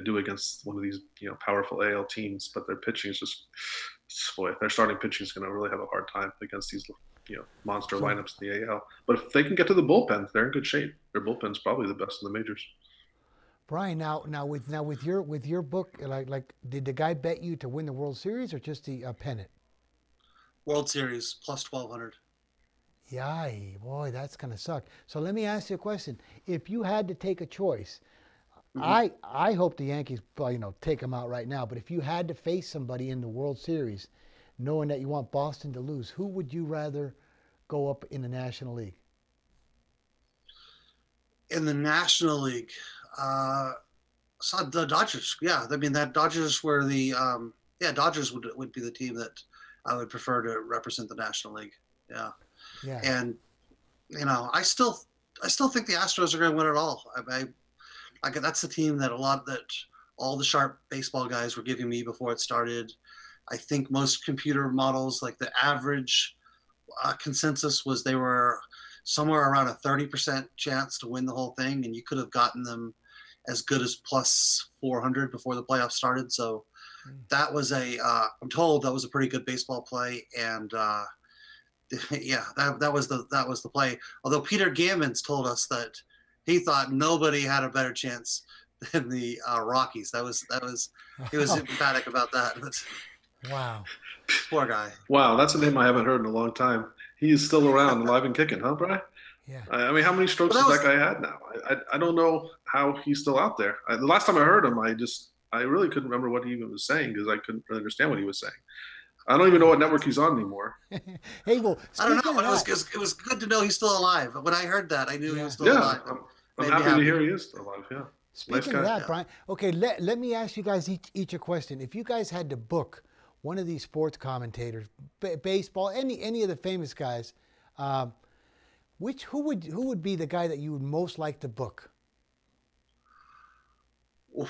do against one of these, powerful AL teams. But their pitching is just, their starting pitching is going to really have a hard time against these, monster lineups in the AL. But if they can get to the bullpen, they're in good shape. Their bullpen's probably the best in the majors. Brian, now with your book, like did the guy bet you to win the World Series or just the pennant? World Series plus 1,200. Yay, boy, that's gonna suck. So let me ask you a question: if you had to take a choice, I hope the Yankees, take them out right now. But if you had to face somebody in the World Series, knowing that you want Boston to lose, who would you rather go up in the National League? In the National League. So the Dodgers, yeah. I mean, that Dodgers were the Dodgers would be the team that I would prefer to represent the National League. Yeah. Yeah. And I still think the Astros are going to win it all. That's the team that all the sharp baseball guys were giving me before it started. I think most computer models, like the average consensus, was they were somewhere around a 30% chance to win the whole thing, and you could have gotten them as good as plus 400 before the playoffs started. So that was I'm told that was a pretty good baseball play, and yeah, that was the play. Although Peter Gammons told us that he thought nobody had a better chance than the Rockies. He was emphatic about that. But, wow, poor guy. Wow, that's a name I haven't heard in a long time. He is still around, alive and kicking, huh, Brian? Yeah. I mean, how many strokes has that guy had now? I don't know how he's still out there. The last time I heard him, I really couldn't remember what he even was saying, because I couldn't really understand what he was saying. I don't even know what network he's on anymore. Hey, well, I don't know, but it was good to know he's still alive. When I heard that, I knew he was still alive. I'm happy to hear he is still alive, yeah. Speaking of that, Brian, okay, let me ask you guys each a question. If you guys had to book one of these sports commentators, baseball, any of the famous guys, who would be the guy that you would most like to book?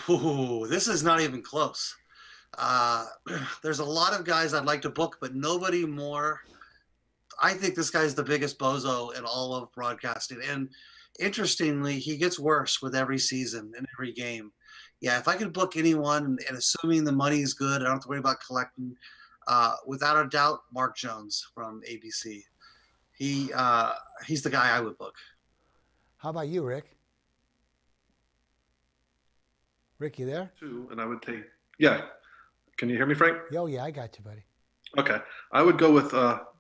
Ooh, this is not even close. There's a lot of guys I'd like to book, but nobody more. I think this guy's the biggest bozo in all of broadcasting. And interestingly, he gets worse with every season and every game. Yeah, if I could book anyone, and assuming the money's good, I don't have to worry about collecting, without a doubt, Mark Jones from ABC. He's the guy I would book. How about you, Rick? Rick, you there? And I would take, yeah. Can you hear me, Frank? Oh, yeah, I got you, buddy. Okay. I would go with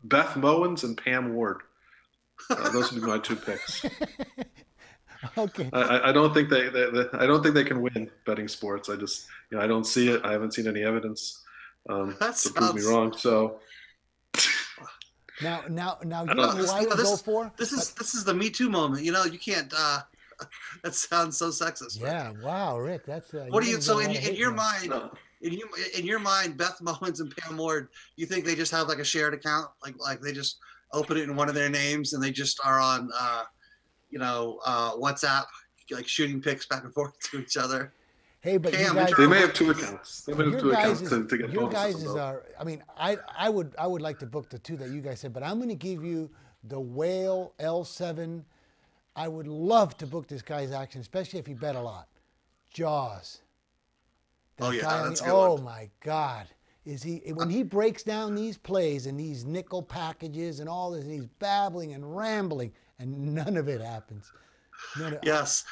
Beth Mowins and Pam Ward. Those would be my two picks. Okay. I don't think I don't think they can win betting sports. I don't see it. I haven't seen any evidence to prove me wrong. So now you know who I would go for? This is the Me Too moment. You can't. That sounds so sexist. Yeah. Wow, Rick. That's. What do you? So in your mind, in your mind, Beth Mowins and Pam Ward, you think they just have like a shared account, like they just open it in one of their names and they just are on, WhatsApp, like shooting pics back and forth to each other. Hey, but Pam, they may have two accounts. They may have two accounts to get your guys are. I mean, I would like to book the two that you guys said, but I'm going to give you the Whale L7. I would love to book this guy's action, especially if he bet a lot. Jaws. That's a good oh one. My God. When he breaks down these plays and these nickel packages and all this, and he's babbling and rambling, and none of it happens. Yes.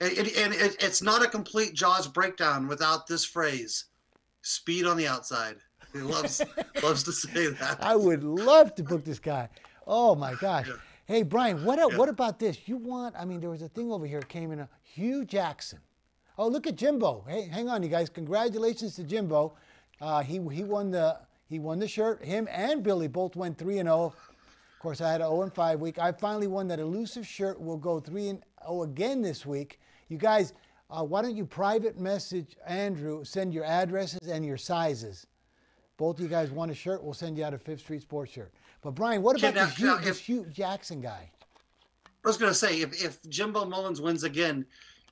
And it's not a complete Jaws breakdown without this phrase, speed on the outside. He loves to say that. I would love to book this guy. Oh, my gosh. Yeah. Hey, Brian, what about this? There was a thing over here that came in, Hugh Jackson. Oh, look at Jimbo. Hey, hang on, you guys. Congratulations to Jimbo. He won the shirt. Him and Billy both went 3-0. Of course, I had an 0-5 week. I finally won that elusive shirt. We'll go 3-0 again this week. You guys, why don't you private message Andrew, send your addresses and your sizes. Both of you guys won a shirt. We'll send you out a Fifth Street Sports shirt. But Brian, what about this Hugh Jackson guy? I was going to say, if Jimbo Mullins wins again,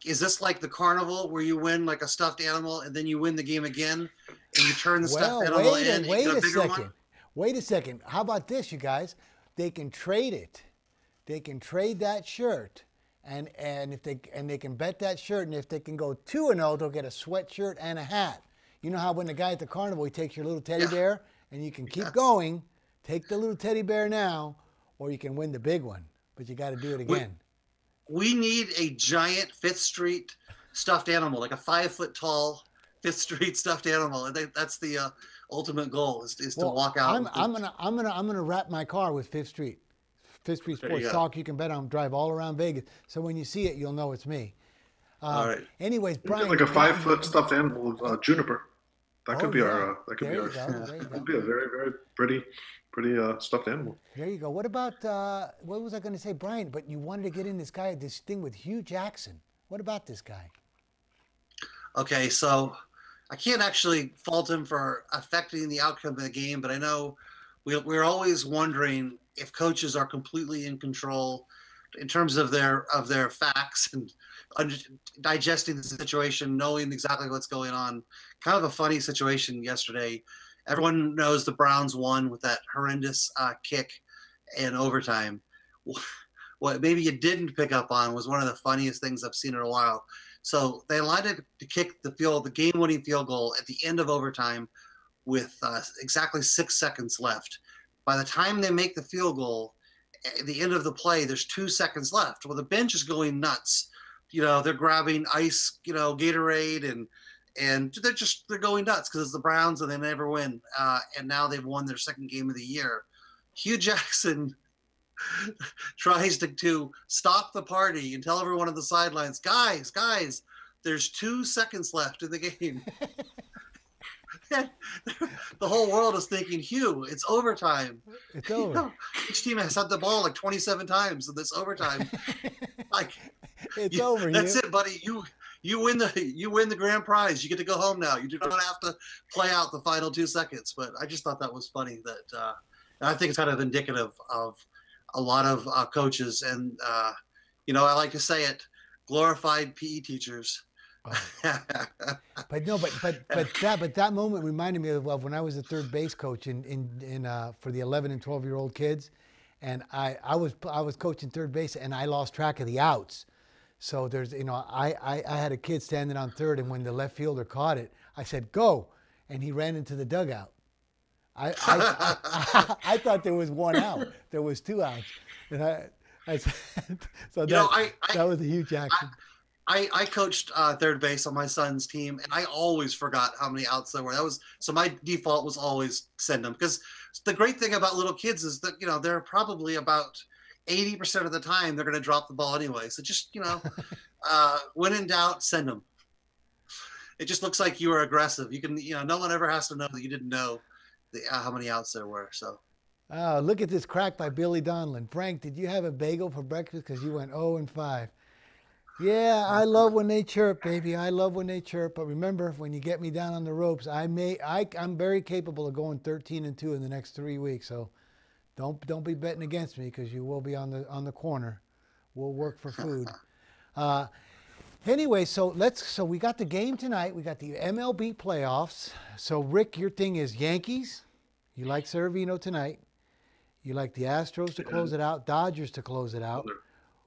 is this like the carnival where you win like a stuffed animal and then you win the game again and you turn the stuffed animal in? Wait a second. How about this, you guys? They can trade it. They can trade that shirt, and they can bet that shirt. And if they can go 2-0, they'll get a sweatshirt and a hat. You know how when the guy at the carnival, he takes your little teddy bear, and you can keep going. Take the little teddy bear now, or you can win the big one. But you got to do it again. We need a giant Fifth Street stuffed animal, like a 5-foot tall Fifth Street stuffed animal. And that's the ultimate goal is to walk out. I'm gonna wrap my car with Fifth Street Sports Talk. You can bet on drive all around Vegas. So when you see it, you'll know it's me. All right. Anyways, Brian, like a 5-foot stuffed animal of Juniper. That could be our. That could be our. That could be a very, very pretty stuffed animal. There you go. What about what was I going to say, Brian? But you wanted to get in this thing with Hugh Jackson. What about this guy? Okay, so I can't actually fault him for affecting the outcome of the game, but I know we're always wondering if coaches are completely in control in terms of their facts and digesting the situation, knowing exactly what's going on. Kind of a funny situation yesterday. Everyone knows the Browns won with that horrendous kick in overtime. What maybe you didn't pick up on was one of the funniest things I've seen in a while. So they lined up to kick the game-winning field goal at the end of overtime with exactly 6 seconds left. By the time they make the field goal, at the end of the play, there's 2 seconds left. Well, the bench is going nuts. They're grabbing ice, Gatorade, and they're going nuts because it's the Browns and they never win. And now they've won their second game of the year. Hugh Jackson tries to stop the party and tell everyone on the sidelines, guys, there's 2 seconds left in the game. The whole world is thinking, Hugh, it's overtime. It's over. Each team has had the ball like 27 times in this overtime. It's over. That's it, buddy. you win the grand prize. You get to go home now. You do not have to play out the final 2 seconds. But I just thought that was funny. That and I think it's kind of indicative of a lot of coaches, and I like to say it, glorified PE teachers. But that moment reminded me of when I was a third base coach in for the 11 and 12-year-old kids, and I was coaching third base, and I lost track of the outs. So there's I had a kid standing on third, and when the left fielder caught it, I said go, and he ran into the dugout. I thought there was 1 out. There was 2 outs, and I said, so that was a huge action. I coached third base on my son's team, and I always forgot how many outs there were. So my default was always send them, because the great thing about little kids is that they're probably about 80% of the time they're going to drop the ball anyway. So just when in doubt, send them. It just looks like you were aggressive. You can no one ever has to know that you didn't know how many outs there were. So. Oh, look at this crack by Billy Donlin. Frank, did you have a bagel for breakfast? Because you went 0-5. Yeah, I love when they chirp, baby. I love when they chirp. But remember, when you get me down on the ropes, I'm very capable of going 13-2 in the next 3 weeks. So don't be betting against me, because you will be on the corner. We'll work for food. Anyway, so we got the game tonight. We got the MLB playoffs. So Rick, your thing is Yankees. You like Severino tonight. You like the Astros to close it out, Dodgers to close it out.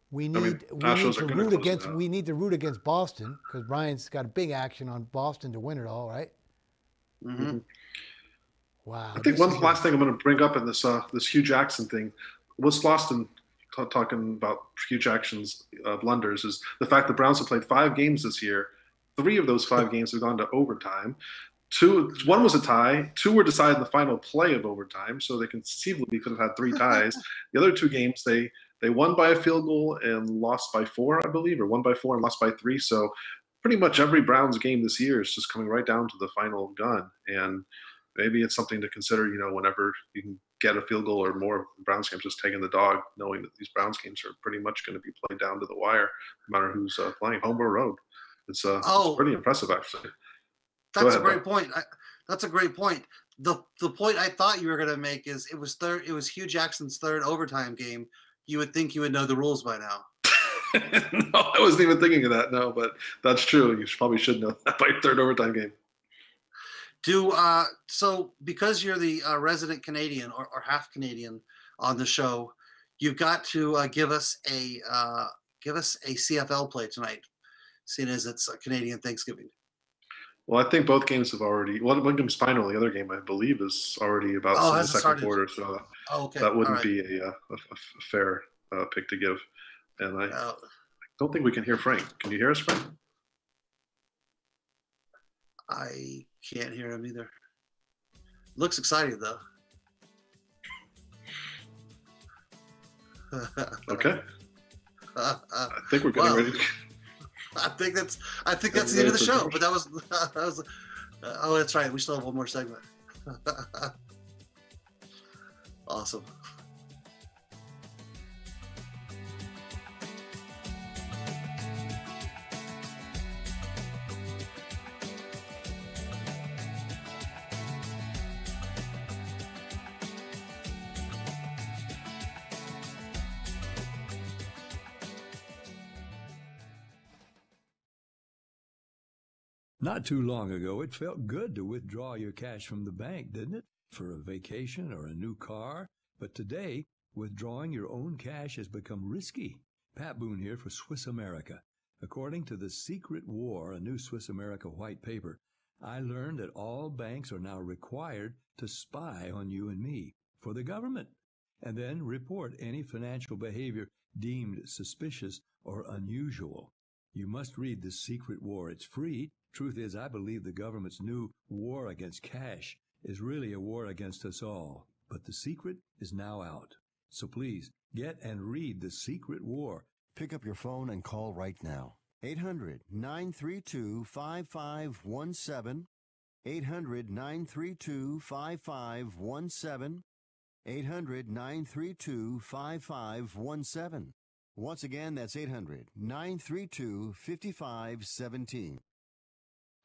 We need to root against Boston, because Brian's got a big action on Boston to win it all, right? Mm-hmm. Wow. I think one last thing I'm going to bring up in this Hugh Jackson thing, what's lost in talking about Hugh Jackson's blunders is the fact the Browns have played 5 games this year. 3 of those 5 games have gone to overtime. 1 was a tie. 2 were decided in the final play of overtime, so they conceivably could have had 3 ties. The other 2 games, they won by a field goal and lost by 4, I believe, or won by 4 and lost by 3. So pretty much every Browns game this year is just coming right down to the final gun. And maybe it's something to consider, whenever you can get a field goal or more, Browns games, just taking the dog, knowing that these Browns games are pretty much going to be played down to the wire, no matter who's playing, home or road. It's pretty impressive, actually. That's a great point. That's a great point. The point I thought you were going to make is it was Hugh Jackson's 3rd overtime game. You would think you would know the rules by now. No, I wasn't even thinking of that. No, but that's true. You probably should know that by 3rd overtime game. So because you're the resident Canadian or half Canadian on the show, you've got to give us a CFL play tonight, seeing as it's a Canadian Thanksgiving. Well, I think both games have already. One game's final. The other game, I believe, is already about the second quarter. So that wouldn't be a fair pick to give. And I don't think we can hear Frank. Can you hear us, Frank? I can't hear him either. Looks excited though. Okay. I think we're getting ready. I think that's the end of the show. But that was oh, that's right. We still have one more segment. Awesome. Not too long ago, it felt good to withdraw your cash from the bank, didn't it? For a vacation or a new car. But today, withdrawing your own cash has become risky. Pat Boone here for Swiss America. According to The Secret War, a new Swiss America white paper, I learned that all banks are now required to spy on you and me for the government, and then report any financial behavior deemed suspicious or unusual. You must read The Secret War. It's free. Truth is, I believe the government's new war against cash is really a war against us all. But The Secret is now out. So please, get and read The Secret War. Pick up your phone and call right now. 800-932-5517. 800-932-5517. 800-932-5517. Once again, that's 800-932-5517.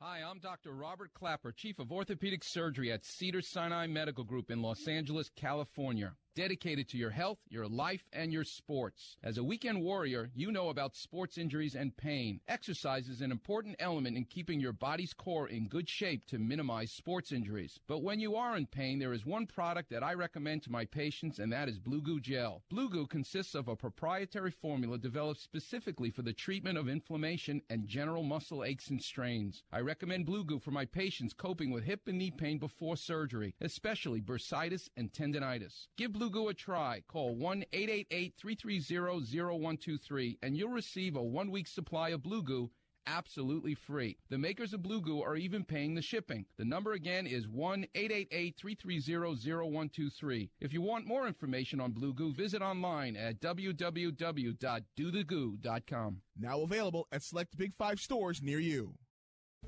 Hi, I'm Dr. Robert Clapper, Chief of Orthopedic Surgery at Cedars-Sinai Medical Group in Los Angeles, California. Dedicated to your health, your life, and your sports. As a weekend warrior, you know about sports injuries and pain. Exercise is an important element in keeping your body's core in good shape to minimize sports injuries. But when you are in pain, there is one product that I recommend to my patients, and that is Blue Goo Gel. Blue Goo consists of a proprietary formula developed specifically for the treatment of inflammation and general muscle aches and strains. I recommend Blue Goo for my patients coping with hip and knee pain before surgery, especially bursitis and tendinitis. Give Blue Goo a try. Call 1-888-330-0123 and you'll receive a 1-week supply of Blue Goo absolutely free. The makers of Blue Goo are even paying the shipping. The number again is 1-888-330-0123. If you want more information on Blue Goo, visit online at www.dothegoo.com. Now available at select Big 5 stores near you.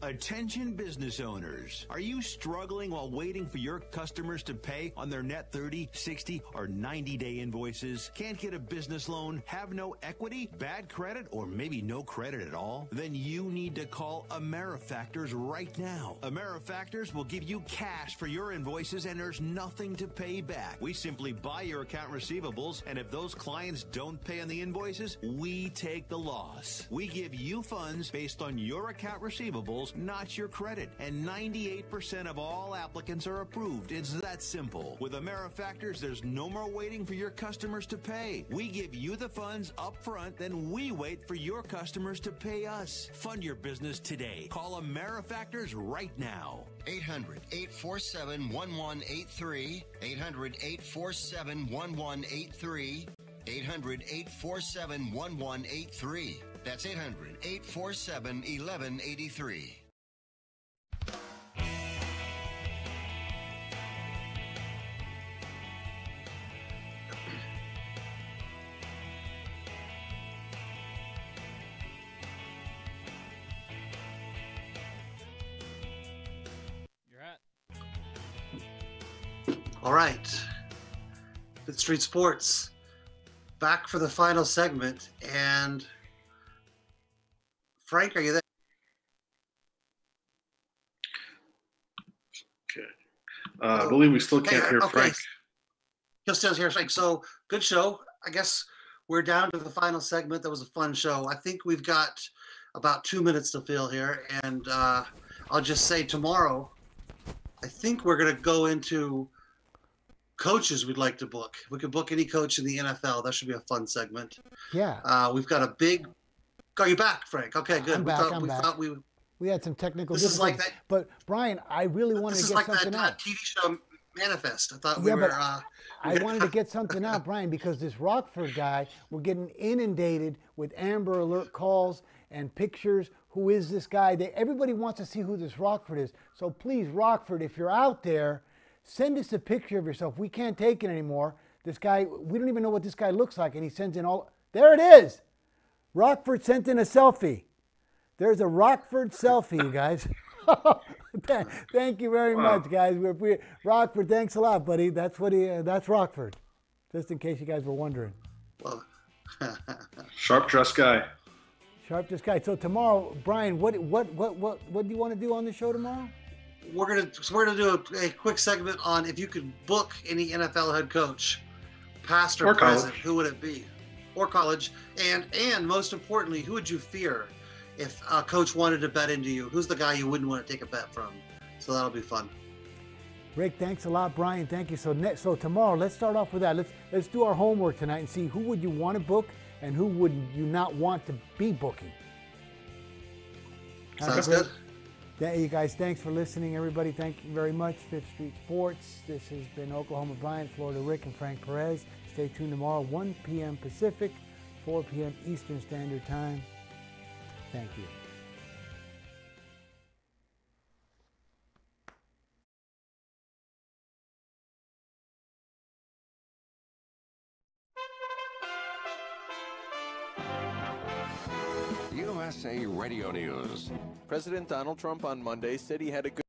Attention business owners. Are you struggling while waiting for your customers to pay on their net 30, 60, or 90-day invoices? Can't get a business loan? Have no equity? Bad credit? Or maybe no credit at all? Then you need to call AmeriFactors right now. AmeriFactors will give you cash for your invoices and there's nothing to pay back. We simply buy your account receivables, and if those clients don't pay on the invoices, we take the loss. We give you funds based on your account receivables, not your credit. And 98% of all applicants are approved. It's that simple. With AmeriFactors, there's no more waiting for your customers to pay. We give you the funds up front, then we wait for your customers to pay us. Fund your business today. Call AmeriFactors right now. 800-847-1183. 800-847-1183. 800-847-1183. That's 800-847-1183. All right. Fifth Street Sports back for the final segment. And Frank, are you there? Okay. I believe we still can't hear Frank. He'll still hear Frank. So good show. I guess we're down to the final segment. That was a fun show. I think we've got about 2 minutes to fill here. And I'll just say tomorrow, I think we're going to go into coaches we'd like to book. We could book any coach in the NFL. That should be a fun segment. Yeah. We've got a big. Are you back, Frank? Okay, good. I'm back. We had some technical difficulties. This is like that. But Brian, I really wanted to get something out. This is like that TV show Manifest. I thought we were. I wanted to get something out, Brian, because this Rockford guy, we're getting inundated with Amber Alert calls and pictures. Who is this guy? Everybody wants to see who this Rockford is. So please, Rockford, if you're out there, send us a picture of yourself. We can't take it anymore. This guy, we don't even know what this guy looks like, and he sends in all. There it is. Rockford sent in a selfie. There's a Rockford selfie, you guys. Thank you very much, guys. Rockford, thanks a lot, buddy. That's Rockford. Just in case you guys were wondering. Well, sharp dressed guy. Sharp dressed guy. So tomorrow, Brian, what do you want to do on the show tomorrow? We're gonna do a quick segment on if you could book any NFL head coach, past or present, who would it be? Or college, and most importantly, who would you fear if a coach wanted to bet into you? Who's the guy you wouldn't want to take a bet from? So that'll be fun. Rick, thanks a lot. Brian, thank you. So tomorrow, let's start off with that. Let's do our homework tonight and see who would you want to book and who would you not want to be booking. Sounds good. You guys, thanks for listening, everybody. Thank you very much. Fifth Street Sports. This has been Oklahoma Brian, Florida Rick, and Frank Perez. Stay tuned tomorrow, 1 p.m. Pacific, 4 p.m. Eastern Standard Time. Thank you. USA Radio News. President Donald Trump on Monday said he had a good